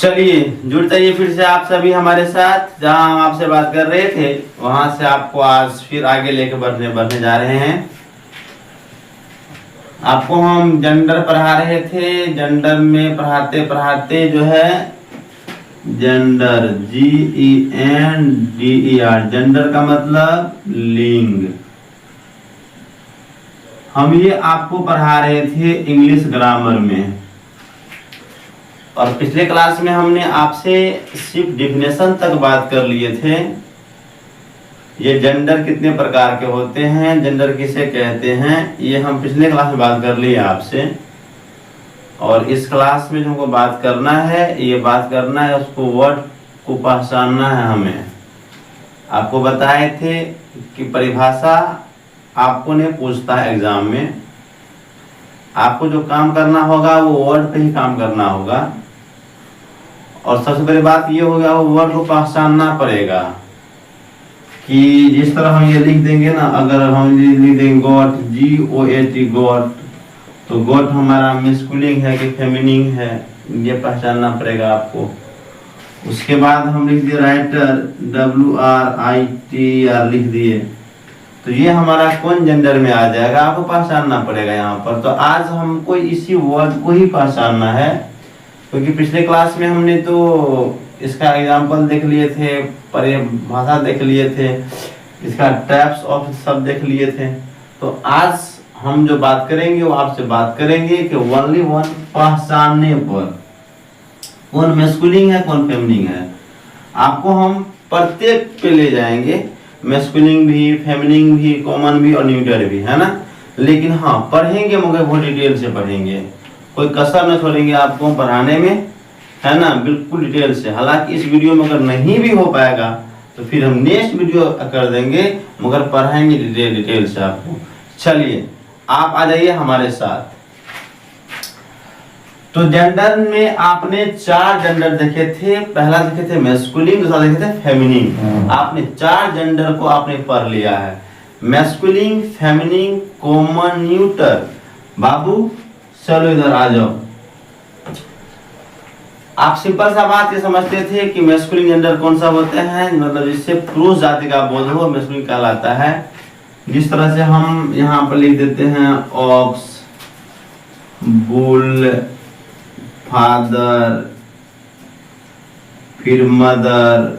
चलिए जुड़ जाइए फिर से आप सभी हमारे साथ। जहां हम आपसे बात कर रहे थे वहां से आपको आज फिर आगे लेके बढ़ने जा रहे हैं। आपको हम जेंडर पढ़ा रहे थे। जेंडर में पढ़ाते पढ़ाते जो है जेंडर GENDER जेंडर का मतलब लिंग, हम ये आपको पढ़ा रहे थे इंग्लिश ग्रामर में। और पिछले क्लास में हमने आपसे सिर्फ डेफिनेशन तक बात कर लिए थे। ये जेंडर कितने प्रकार के होते हैं, जेंडर किसे कहते हैं, ये हम पिछले क्लास में बात कर लिए आपसे। और इस क्लास में जो हमको बात करना है, ये बात करना है उसको वर्ड को पहचानना है हमें। आपको बताए थे कि परिभाषा आपको ने पूछता है एग्जाम में, आपको जो काम करना होगा वो वर्ड पे ही काम करना होगा। और सबसे बड़ी बात ये होगा वो वर्ड को पहचानना पड़ेगा कि जिस तरह हम ये लिख देंगे ना, अगर हम ये लिख देंगे गॉट GOAT गॉट, तो गॉट हमारा मैस्कुलिन है कि फेमिनिन है, ये पहचानना पड़ेगा आपको। उसके बाद हम लिख दिए राइटर WRITER लिख दिए, तो ये हमारा कौन जेंडर में आ जाएगा आपको पहचानना पड़ेगा यहाँ पर। तो आज हमको इसी वर्ड को ही पहचानना है, क्योंकि पिछले क्लास में हमने तो इसका एग्जाम्पल देख लिए थे, परिभाषा देख लिए थे, इसका टाइप्स ऑफ सब देख लिए थे। तो आज हम जो बात करेंगे वो आपसे बात करेंगे कि ओनली वन पहचानने पर कौन मैस्कुलिन है कौन फेमिनिन है। आपको हम प्रत्येक पे ले जाएंगे, मैस्कुलिन भी, फेमिनिन भी, कॉमन भी और न्यूटर भी, है ना। लेकिन हाँ पढ़ेंगे मगर बहुत डिटेल से पढ़ेंगे, कोई कसर न छोड़ेंगे आपको पढ़ाने में, है ना, बिल्कुल डिटेल से। हालांकि इस वीडियो में अगर नहीं भी हो पाएगा तो फिर हम नेक्स्ट वीडियो कर देंगे, मगर पढ़ाएंगे डिटेल से आपको। चलिए आप आ जाइए हमारे साथ। तो जेंडर में आपने 4 जेंडर देखे थे। पहला देखे थे मैस्कुलिन, दूसरा देखे थे फेमिनिन। आपने 4 जेंडर को आपने पढ़ लिया है, मैस्कुलिन, फेमिनिन, कॉमन, न्यूटर। बाबू चलो इधर आ जाओ। आप सिंपल सा बात ये समझते थे कि मैस्कुलिन जेंडर कौन सा होते हैं, मतलब जिससे पुरुष जाति का बोध हो मैस्कुलिन कहलाता है। जिस तरह से हम यहाँ पर लिख देते हैं ऑक्स, बुल, फादर, फिर मदर,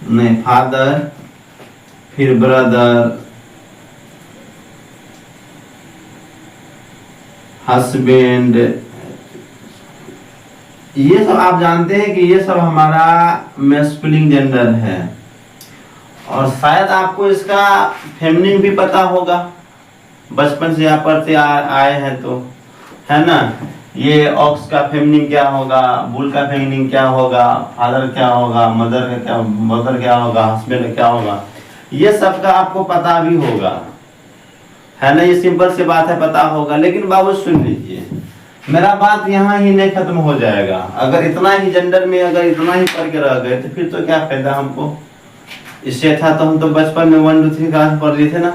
नहीं फादर, फिर ब्रदर, हस्बैंड, ये सब आप जानते हैं कि ये सब हमारा मैस्कुलिन जेंडर है। और शायद आपको इसका फेमिनिन भी पता होगा, बचपन से यहाँ पढ़ते आए हैं तो, है ना। ये ऑक्स का फेमिनिन क्या होगा, बुल का फेमिनिन क्या होगा, फादर क्या होगा, मदर क्या होगा, हस्बैंड क्या होगा, ये सब का आपको पता भी होगा, है ना। ये सिंपल सी बात है, पता होगा। लेकिन बाबू सुन लीजिए, मेरा बात यहाँ ही नहीं खत्म हो जाएगा। अगर इतना ही जेंडर में अगर इतना ही पढ़ के रह गए तो फिर तो क्या फायदा हमको। इससे था तो हम तो बचपन में 1 2 3 क्लास पढ़ लिए थे ना,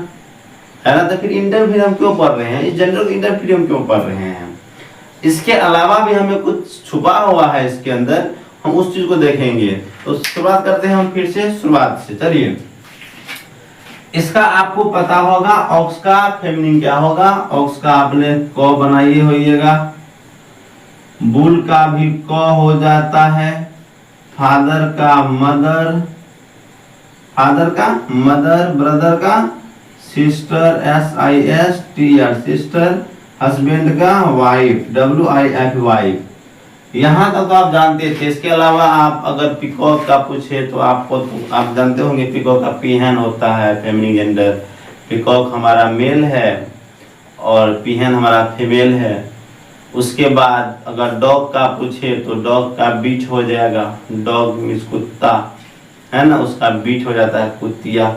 है ना। तो फिर इंटर फिर हम क्यों पढ़ रहे हैं, इस जेंडर को इंटर फिर हम क्यों पढ़ रहे हैं। इसके अलावा भी हमें कुछ छुपा हुआ है इसके अंदर, हम उस चीज को देखेंगे। तो शुरुआत करते हैं हम फिर से शुरुआत से। चलिए, इसका आपको पता होगा ऑक्स का फेमिनिन क्या होगा। ऑक्स का आपने क बनाइए होइएगा, बुल का भी क हो जाता है, फादर का मदर, ब्रदर का सिस्टर, SISTER सिस्टर, हस्बैंड का वाइफ, WIF वाइफ। यहाँ तक तो आप जानते थे। इसके अलावा आप अगर पिकॉक का पूछे तो आपको तो आप जानते होंगे पिकॉक का पीहन होता है फेमिनिन जेंडर। पिकॉक हमारा मेल है और पीहन हमारा फीमेल है। उसके बाद अगर डॉग का पूछे तो डॉग का बीट हो जाएगा, डॉग मीन्स कुत्ता, है ना, उसका बीट हो जाता है कुतिया।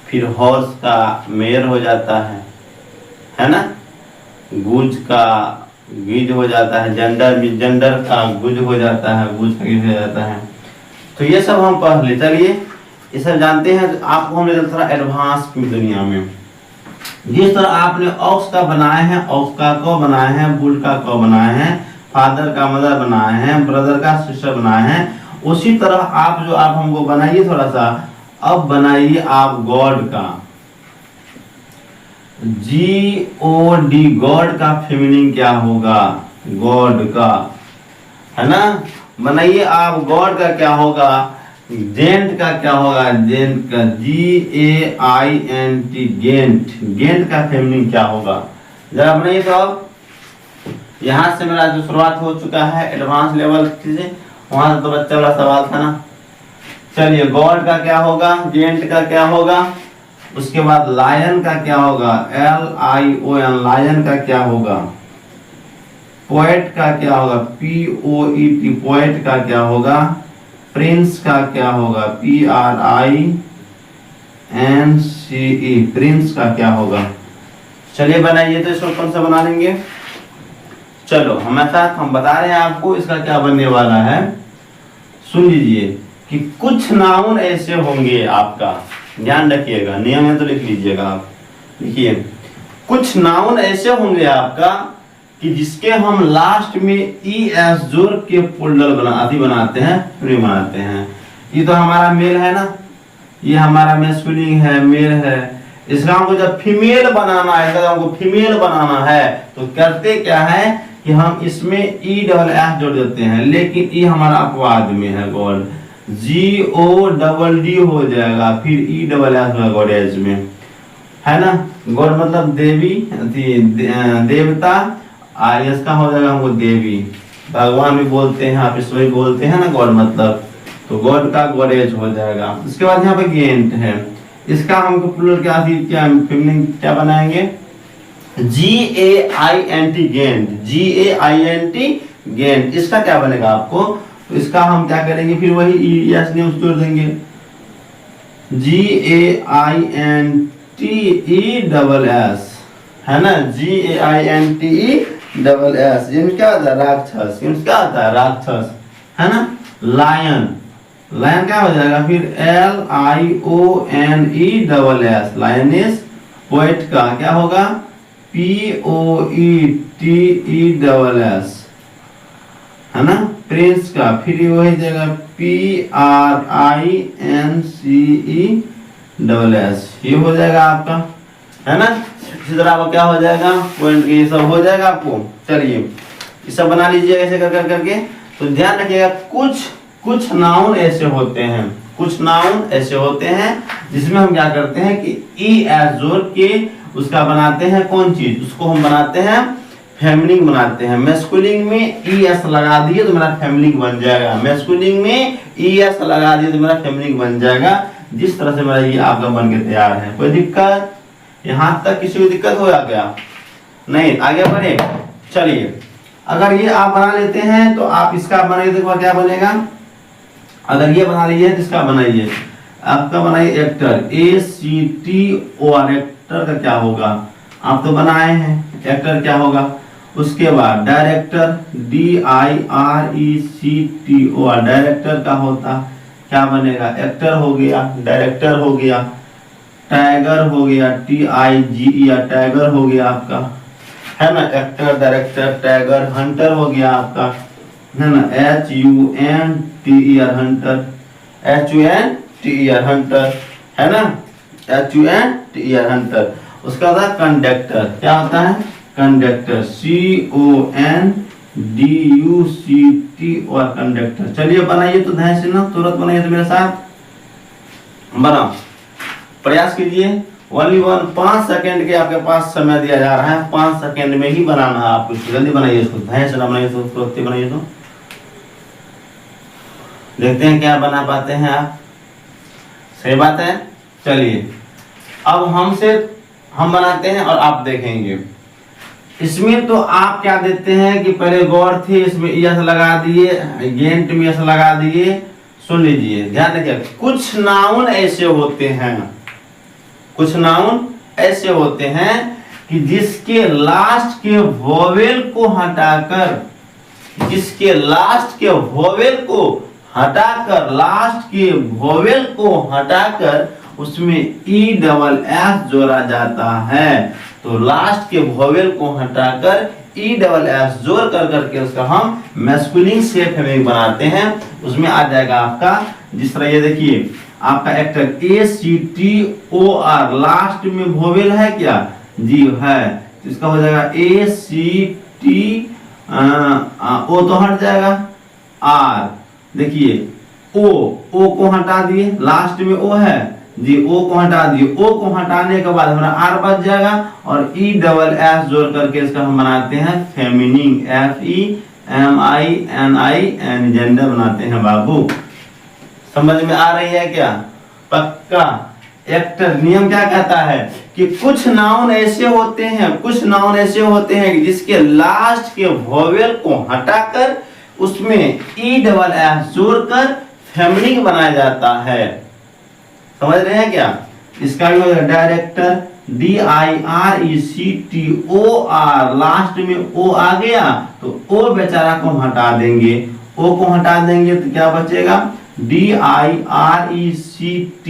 फिर हॉर्स का मेयर हो जाता है ना। गुज का गिज हो जाता है, जेंडर का गुज हो जाता है, गुज का गिज हो जाता है। तो ये सब हम पढ़ ले। चलिए ये सब जानते हैं। तो आपको हमने थोड़ा एडवांस की दुनिया में, जिस तरह आपने ऑक्स का बनाए हैं, ऑक्स का को बनाए हैं, बुल का को बनाए हैं, फादर का मदर बनाए हैं, ब्रदर का सिस्टर बनाए हैं, उसी तरह आप हमको बनाइए थोड़ा सा। अब बनाइए आप गॉड का, GOD, गॉड का फेमिनिन क्या होगा, गॉड का, है ना। बनाइए आप गॉड का क्या होगा, जेंट का क्या होगा, जेंट का GAINT, गेंट, गेंट का फेमिनिन क्या होगा, जरा बनाइए। तो अब यहाँ से मेरा जो शुरुआत हो चुका है एडवांस लेवल से, वहां से तो बच्चा वाला सवाल था ना। चलिए, गॉड का क्या होगा, जेंट का क्या होगा, उसके बाद लायन का क्या होगा, LION, लायन का क्या होगा, पोएट का क्या होगा, POET, पोएट का क्या होगा, प्रिंस का क्या होगा, PRINCE, प्रिंस का क्या होगा। चलिए बनाइए, तो इसको कौन सा बना लेंगे। चलो हमारे साथ, हम बता रहे हैं आपको इसका क्या बनने वाला है। सुन लीजिए कि कुछ नाउन ऐसे होंगे, आपका ध्यान रखिएगा, नियम है तो लिख लीजिएगा आप। देखिए, कुछ नाउन ऐसे होंगे आपका कि जिसके हम लास्ट में ES जोड़ के पुल्डल बनाते हैं। ये तो हमारा मेल है ना, ये हमारा मैस्कुलिन है, मेल है। इसका हमको जब फीमेल बनाना है, इसका हमको फीमेल बनाना है, तो करते क्या है कि हम इसमें ESS जोड़ देते हैं, लेकिन ये हमारा अपवाद में है, गॉड, GODD हो जाएगा, फिर ESS होगा गॉडेज में, है ना। गॉड मतलब देवी, देवता, इसका हो जाएगा हमको देवी, भगवान भी बोलते हैं, आप ईश्वर भी बोलते हैं ना, गॉड मतलब, तो गॉड का गॉडेज हो जाएगा। उसके बाद यहाँ पे गेंट है, इसका हमको प्लूरल क्या फेमिनिन क्या बनाएंगे, GAINT, गेंट, GAINT, गेंट। इसका क्या बनेगा आपको, तो इसका हम क्या करेंगे, फिर वही ES ने जोड़ देंगे, GAINTESS, है ना, GAINTESS। ये क्या होता है, राक्षस, ये क्या होता है, राक्षस, है ना। लायन, लायन क्या हो जाएगा फिर, LIONESS, लायनिस। पोएट का क्या होगा, POETESS, है ना। प्रिंस का फिर वही जगह PRINCESS, ये हो जाएगा आपका, है ना। इसी तरह आपका क्या हो जाएगा, पॉइंट ये सब हो जाएगा आपको। चलिए ये सब बना लीजिए ऐसे कर करके। तो ध्यान रखिएगा, कुछ नाउन ऐसे होते हैं, कुछ नाउन ऐसे होते हैं जिसमें हम क्या करते हैं कि ES जोड़ के उसका बनाते हैं कौन चीज, उसको हम बनाते हैं फेमिनिन बनाते हैं। मैस्कुलिन में ES लगा दिए तो मेरा फेमिनिन बन जाएगा, मैस्कुलिन में ES लगा दिए तो मेरा फेमिनिन बन जाएगा। जिस तरह से मेरा ये आपका बन के तैयार है। कोई दिक्कत, यहाँ तक किसी को दिक्कत हो क्या, नहीं, आगे बढ़े। चलिए, अगर ये आप बना लेते हैं तो आप इसका बनाइए, देखो क्या बनेगा। अगर ये बना लीजिए तो इसका बनाइए, आपका बनाइए एक्टर, ACTOR, एक्टर का क्या होगा, आप तो बनाए हैं, एक्टर क्या होगा। उसके बाद डायरेक्टर, DIRECTOR, डायरेक्टर का होता क्या बनेगा, एक्टर हो गया, डायरेक्टर हो गया। टाइगर हो गया, TIGER, टाइगर हो गया आपका, है ना, एक्टर, डायरेक्टर, टाइगर। हंटर हो गया आपका, है ना, HUNTER, हंटर, HUNTER, हंटर, है ना, HUNTER, हंटर। उसका होता है कंडक्टर, क्या होता है, कंडक्टर, CONDUCT, और कंडक्टर। चलिए बनाइए तो ध्यान से ना, तुरंत बनाइए तो मेरे साथ बनाओ, प्रयास कीजिए। ओनली 5 सेकंड के आपके पास समय दिया जा रहा है, 5 सेकंड में ही बनाना है आपको, जल्दी बनाइए इसको, ध्यान से ना बनाइए तो, तुरंत बनाइए तो देखते हैं क्या बना पाते हैं आप। सही बात है। चलिए अब हम बनाते हैं और आप देखेंगे। इसमें तो आप क्या देते हैं कि पहले गौर थे, इसमें ES लगा दिए, गेंट में ES लगा दिए। सुन लीजिए, ध्यान रखिए, कुछ नाउन ऐसे होते हैं, कुछ नाउन ऐसे होते हैं कि जिसके लास्ट के वोवेल को हटाकर, जिसके लास्ट के वोवेल को हटाकर, लास्ट के वोवेल को हटाकर उसमें ESS जोड़ा जाता है। तो लास्ट के वोवेल को हटाकर ई डबल एस जोड़ कर करके उसका हम मैस्कुलिन से फेमिनिन बनाते हैं। उसमें आ जाएगा आपका जिस तरह ये देखिए आपका एक्टर ACTOR लास्ट में वोवेल है क्या जी है, तो इसका हो जाएगा ACT ओ तो हट जाएगा R, देखिए ओ को हटा दिए, लास्ट में ओ है जी, ओ को हटा दिए, ओ को हटाने के बाद हमारा आर बच जाएगा और ई डबल एस जोड़ करके इसका हम बनाते हैं फेमिनिन FEMININ जेंडर बनाते हैं बाबू। समझ में आ रही है क्या? पक्का। एक्टर नियम क्या कहता है कि कुछ नाउन ऐसे होते हैं जिसके लास्ट के वोवेल को हटाकर उसमें ई डबल एस जोड़कर फेमिनिन बनाया जाता है। समझ रहे हैं क्या? इसका भी होगा डायरेक्टर DIRECTOR लास्ट में ओ आ गया तो ओ बेचारा को हटा देंगे, ओ को हटा देंगे तो क्या बचेगा DIRECT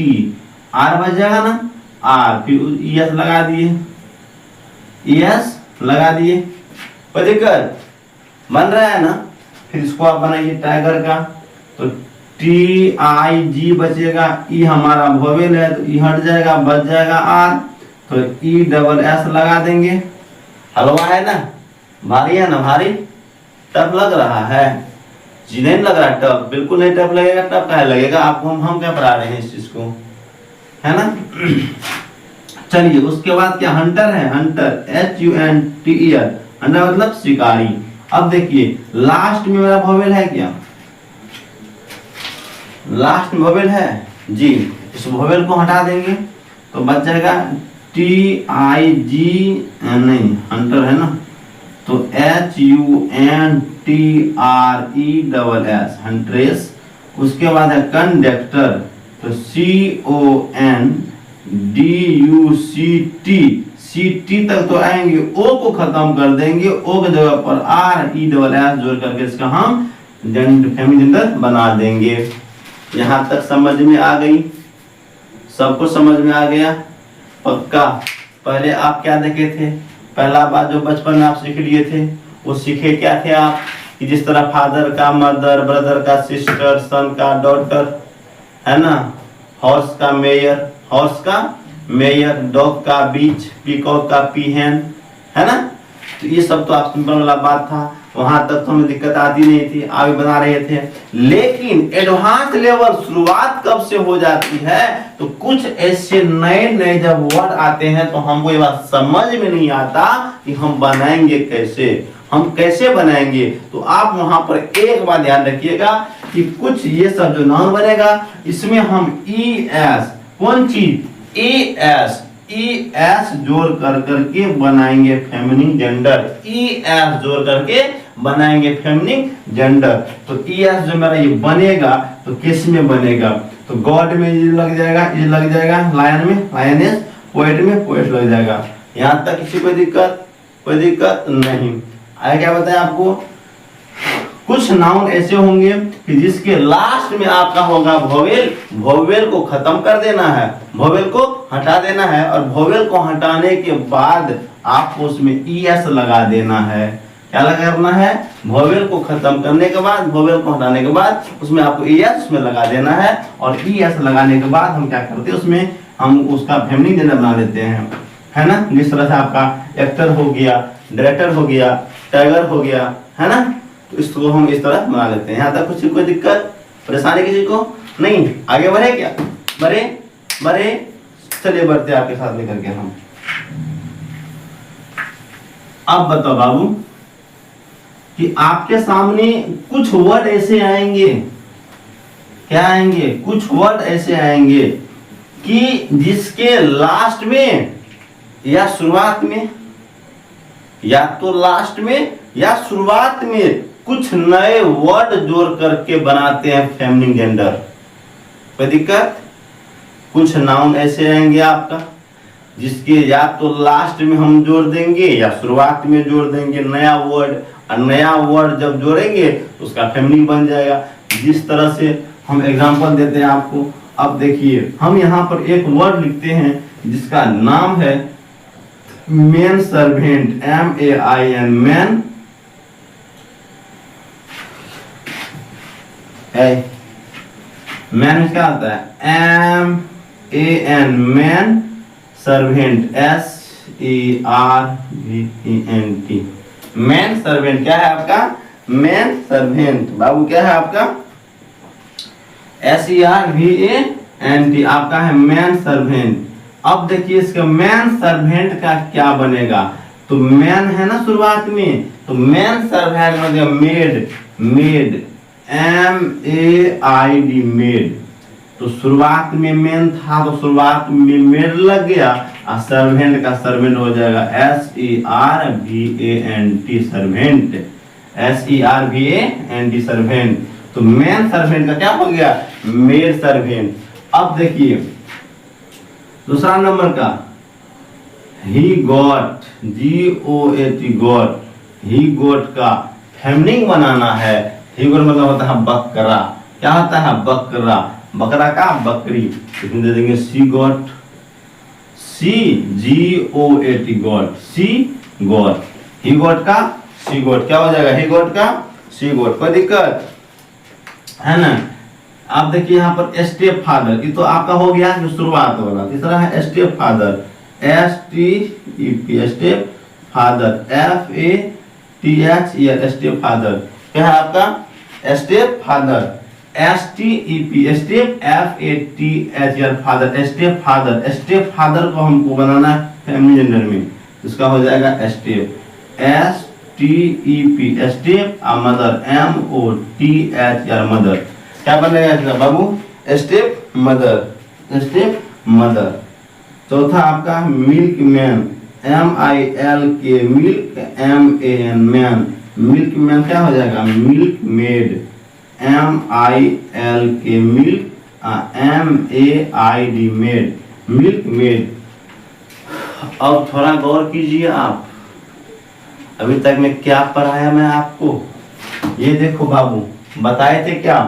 आर बच जाएगा ना आर, फिर ES लगा दिए, ES लगा दिए, कोई दिक्कत बन रहा है ना। फिर इसको आप बनाइए टाइगर का तो TIG बचेगा, ई हमारा वोवेल है तो ई हट जाएगा, बच जाएगा आर, तो ई डबल एस लगा देंगे। हलवा है ना, भारी है ना, भारी टफ लग रहा है जी? नहीं लग रहा टफ, बिल्कुल नहीं टफ लगेगा, टफ क्या लगेगा आपको, हम क्या पढ़ा रहे हैं इस चीज को, है ना। चलिए उसके बाद क्या हंटर है, हंटर HUNTER, हंटर मतलब शिकारी। अब देखिए लास्ट में मेरा वोवेल है क्या, लास्ट में वोवेल है जी, इस वोवेल को हटा देंगे तो बच जाएगा TIG नहीं हंटर है ना, तो HUNTRESS हंट्रेस। उसके बाद है कंडक्टर तो CONDUCT तक तो आएंगे, ओ को खत्म कर देंगे, ओ के जगह पर RESS जोड़ करके इसका हम फेमिनिन जेंडर बना देंगे। यहाँ तक समझ में आ गई, सबको समझ में आ गया पक्का। पहले आप क्या देखे थे, पहला बात जो बचपन में आप सीख लिए थे वो सीखे क्या थे आप कि जिस तरह फादर का मदर, ब्रदर का सिस्टर, सन का डॉटर, है ना, हॉर्स का मेयर, डॉग का बीच, पीकॉक का पीहन, है ना। तो ये सब तो आप सिंपल वाला बात था, वहां तक तो हमें दिक्कत आती नहीं थी, आगे बना रहे थे। लेकिन एडवांस लेवल शुरुआत कब से हो जाती है तो कुछ ऐसे नए जब वर्ड आते हैं तो हमको ये बात समझ में नहीं आता कि हम बनाएंगे कैसे, हम कैसे बनाएंगे। तो आप वहां पर एक बात ध्यान रखिएगा कि कुछ ये सब जो नाउन बनेगा इसमें हम ES कौन चीज ES जोड़ कर करके बनाएंगे फेमिनिन जेंडर, ES जोड़ करके बनाएंगे फेमिनिन जेंडर। तो ES जो मेरा ये बनेगा तो किस में बनेगा, तो गॉड में ये लग जाएगा, लायन में लायनेस, पोएट में पोएट लग जाएगा। यहाँ तक किसी कोई दिक्कत नहीं। आगे क्या बताएं आपको, कुछ नाउन ऐसे होंगे कि जिसके लास्ट में आपका होगा वोवेल को खत्म कर देना है, वोवेल को हटा देना है, और वोवेल को हटाने के बाद आपको उसमें ES लगा देना है। क्या लगाना है, वोवेल को खत्म करने के बाद, वोवेल को हटाने के बाद उसमें आपको ES उसमें लगा देना है, और ES लगाने के बाद हम क्या करते हैं उसमें हम उसका फेमिनिन जेंडर बना देते हैं, है ना। जिस तरह से आपका एक्टर हो गया, डायरेक्टर हो गया, टाइगर हो गया, है ना, तो इसको हम इस तरह बना लेते हैं। यहाँ तक कुछ कोई दिक्कत परेशानी किसी को नहीं। आगे बढ़े क्या, बढ़े चलिए बढ़ते आपके साथ लेकर के हम। अब बताओ बाबू कि आपके सामने कुछ वर्ड ऐसे आएंगे, क्या आएंगे, कुछ वर्ड ऐसे आएंगे कि जिसके लास्ट में या शुरुआत में, या तो लास्ट में या शुरुआत में कुछ नए वर्ड जोड़ करके बनाते हैं फेमिनिन जेंडर। कोई दिक्कत, कुछ नाउन ऐसे आएंगे आपका जिसके या तो लास्ट में हम जोड़ देंगे या शुरुआत में जोड़ देंगे नया वर्ड, और नया वर्ड जब जोड़ेंगे तो उसका फेमिनिन बन जाएगा। जिस तरह से हम एग्जांपल देते हैं आपको, अब देखिए हम यहाँ पर एक वर्ड लिखते हैं जिसका नाम है main servant, MAIN, man, man क्या होता है? MAN, man servant, SERVENT, man servant. क्या है आपका? Man servant. बाबू क्या है आपका? SERVENT आपका है मैन सर्वेंट। अब देखिए इसका मैन सर्वेंट का क्या बनेगा? तो मैन है ना शुरुआत में, तो मैन सर्वेंट मतलब मेड, मेड, MAID, मेड। तो शुरुआत में मेन था तो शुरुआत में मेड लग गया, और सर्वेंट का सर्वेंट हो जाएगा SERVANT, सर्वेंट, SERVANT, सर्वेंट। तो मेन सर्वेंट का क्या हो गया? Maid servant. अब देखिए दूसरा नंबर का, he got, GOT, got, he goat का फेमनिंग बनाना है। ही गॉट मतलब होता है बकरा। क्या होता है? बकरा, बकरा का बकरी। इसमें दे देंगे she goat, CGOT, goat, she goat, he goat का सी गॉट। क्या हो जाएगा? ही गॉट का सी गॉट। कोई दिक्कत है ना? आप देखिए यहाँ पर स्टेप फादर, ये तो आपका हो गया जो शुरुआत वाला। तीसरा है step father, STEP, step father, FATHER, step father. क्या है आपका? Step father, STEP, step, FATHER, father, step father. Step father को हमको बनाना है फैमिली जेंडर में, इसका हो जाएगा step, STEP, step, mother, MOTHER, mother. क्या बनेगा इसका बाबू? Step mother, step mother. चौथा आपका milk man, MILK, milk, MAN, man, milk man. क्या हो जाएगा? Milk maid, MILK, milk, MAID, maid, milk maid. अब थोड़ा गौर कीजिए आप, अभी तक में क्या पढ़ाया मैं आपको? ये देखो बाबू, बताए थे क्या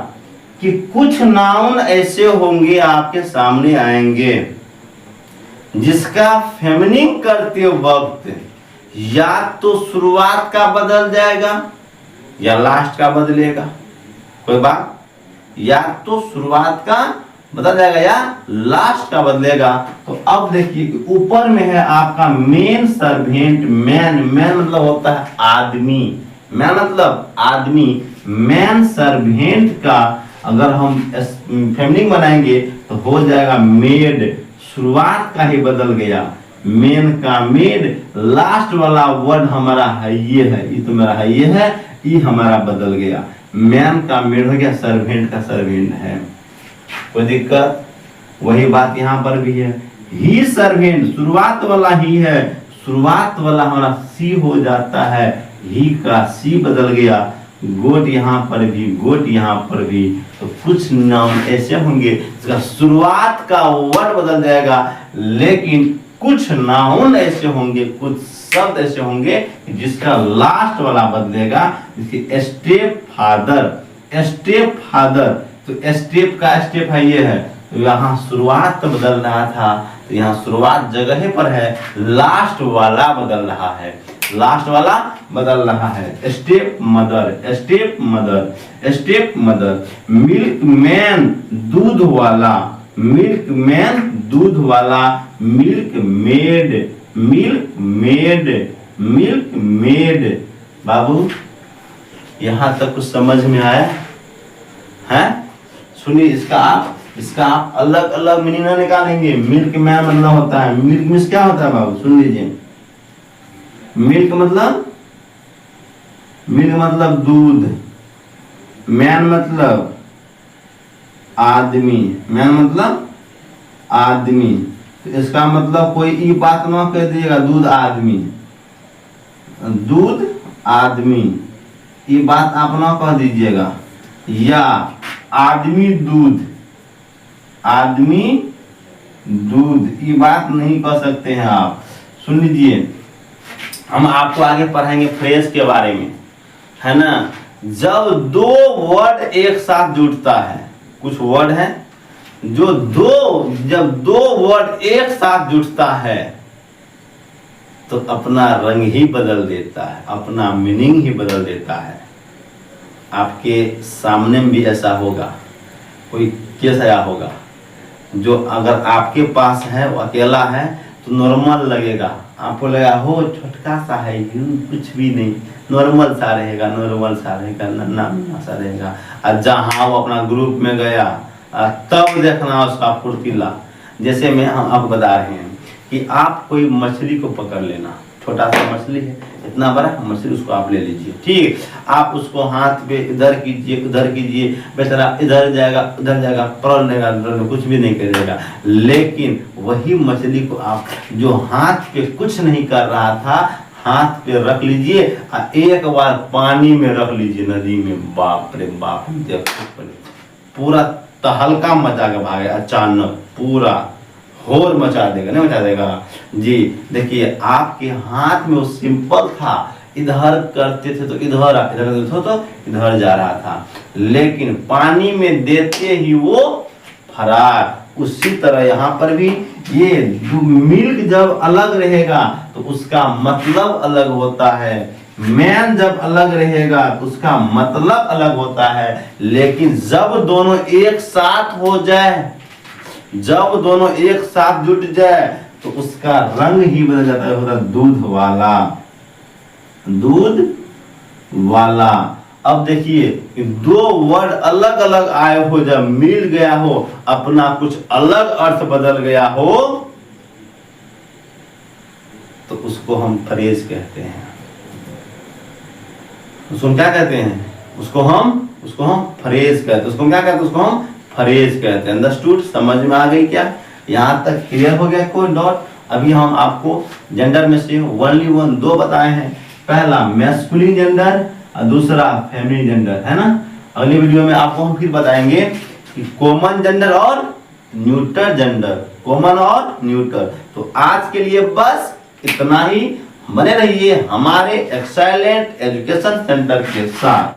कि कुछ नाउन ऐसे होंगे आपके सामने आएंगे जिसका फेमिनिन करते वक्त या तो शुरुआत का बदल जाएगा या लास्ट का बदलेगा। कोई बात? या तो शुरुआत का बदल जाएगा या लास्ट का बदलेगा। तो अब देखिए ऊपर में है आपका मेन सर्वेंट, मैन, मैन मतलब होता है आदमी, मैन मतलब आदमी। मैन सर्वेंट का अगर हम फेमिनिन बनाएंगे तो हो जाएगा मेड, शुरुआत का ही बदल गया, मेन का मेड। लास्ट वाला वर्ड हमारा है ये तो मेरा है ये है, ये हमारा बदल गया। मैन का मेड हो गया, सर्वेंट का सर्वेंट है। कोई दिक्कत? वही बात यहाँ पर भी है। ही सर्वेंट शुरुआत वाला ही है, शुरुआत वाला हमारा सी हो जाता है, ही का सी बदल गया। गोट यहाँ पर भी, गोट यहाँ पर भी। तो कुछ नाम ऐसे होंगे जिसका शुरुआत का वर्ड बदल जाएगा, लेकिन कुछ नाउन ऐसे होंगे, कुछ शब्द ऐसे होंगे जिसका लास्ट वाला बदलेगा। जैसे स्टेप फादर, स्टेप फादर, तो स्टेप का स्टेप है ये है, तो यहाँ शुरुआत तो बदल रहा था, तो यहाँ शुरुआत जगह पर है, लास्ट वाला बदल रहा है, लास्ट वाला बदल रहा है। Step mother, step mother, step mother. Milk man दूध वाला, मिल्क मैन दूध वाला, milk maid, milk maid, milk maid. बाबू यहाँ तक कुछ समझ में आया है? सुनिए इसका आप अलग अलग मीनिंग निकालेंगे। मिल्क मैन मतलब होता है, मिल्क मीन्स क्या होता है बाबू? सुन लीजिए, मिल्क मतलब दूध, मैन मतलब आदमी, मैन मतलब आदमी। तो इसका मतलब कोई ई बात ना कह दीजिएगा दूध आदमी, दूध आदमी, ये बात आप ना कह दीजिएगा। या आदमी दूध, आदमी दूध, ये बात नहीं कह सकते हैं आप। सुन लीजिए, हम आपको आगे पढ़ाएंगे फ्रेज के बारे में, है ना। जब दो वर्ड एक साथ जुड़ता है, कुछ वर्ड है जो जब दो वर्ड एक साथ जुड़ता है तो अपना रंग ही बदल देता है, अपना मीनिंग ही बदल देता है। आपके सामने भी ऐसा होगा, कोई केस आया होगा जो अगर आपके पास है, वो अकेला है तो नॉर्मल लगेगा, आपको लगा हो छोटका सा है, कुछ भी नहीं, नॉर्मल सा रहेगा, नॉर्मल सा रहेगा, नन्ना सा रहेगा। और जहाँ वो अपना ग्रुप में गया तब देखना उसका फुर्तीला। जैसे मैं हम आपको बता रहे हैं कि आप कोई मछली को पकड़ लेना, छोटा सा मछली है, इतना बड़ा मछली, उसको आप ले लीजिए, ठीक, आप उसको हाथ पे इधर कीजिए उधर कीजिए, बेचारा इधर जाएगा उधर जाएगा, पकड़ लेगा, कुछ भी नहीं करेगा। लेकिन वही मछली को आप जो हाथ पे कुछ नहीं कर रहा था, हाथ पे रख लीजिए और एक बार पानी में रख लीजिए, नदी में, बाप रे बाप, देखो पूरा तहलका मचा के भागे, अचानक पूरा होर मचा देगा, नहीं मचा देगा जी। देखिए आपके हाथ में वो सिंपल था, इधर करते थे तो इधर, इधर करते थे तो इधर जा रहा था, लेकिन पानी में देते ही वो फरार। उसी तरह यहाँ पर भी ये मिल्क जब अलग रहेगा तो उसका मतलब अलग होता है, मैन जब अलग रहेगा तो उसका मतलब अलग होता है। लेकिन जब दोनों एक साथ हो जाए, जब दोनों एक साथ जुट जाए तो उसका रंग ही बदल जाता है, होता दूध वाला, दूध वाला। अब देखिए दो वर्ड अलग अलग आए हो, जब मिल गया हो, अपना कुछ अलग अर्थ बदल गया हो, तो उसको हम फ्रेज कहते हैं। उसको क्या कहते हैं? उसको हम फ्रेज कहते हैं। उसको क्या कहते हैं? उसको हम फ्रेज कहते हैं। अंडरस्टूड? समझ में आ गई क्या? यहाँ तक क्लियर हो गया कोई डॉट? अभी हम आपको जेंडर में से ओनली दो बताए हैं, पहला मैस्कुलिन जेंडर और दूसरा फेमिनिन जेंडर, है ना। अगली वीडियो में आपको हम फिर बताएंगे कि कॉमन जेंडर और न्यूट्रल जेंडर, कॉमन और न्यूट्रल। तो आज के लिए बस इतना ही। बने रहिए हमारे एक्सेलेंट एजुकेशन सेंटर के साथ।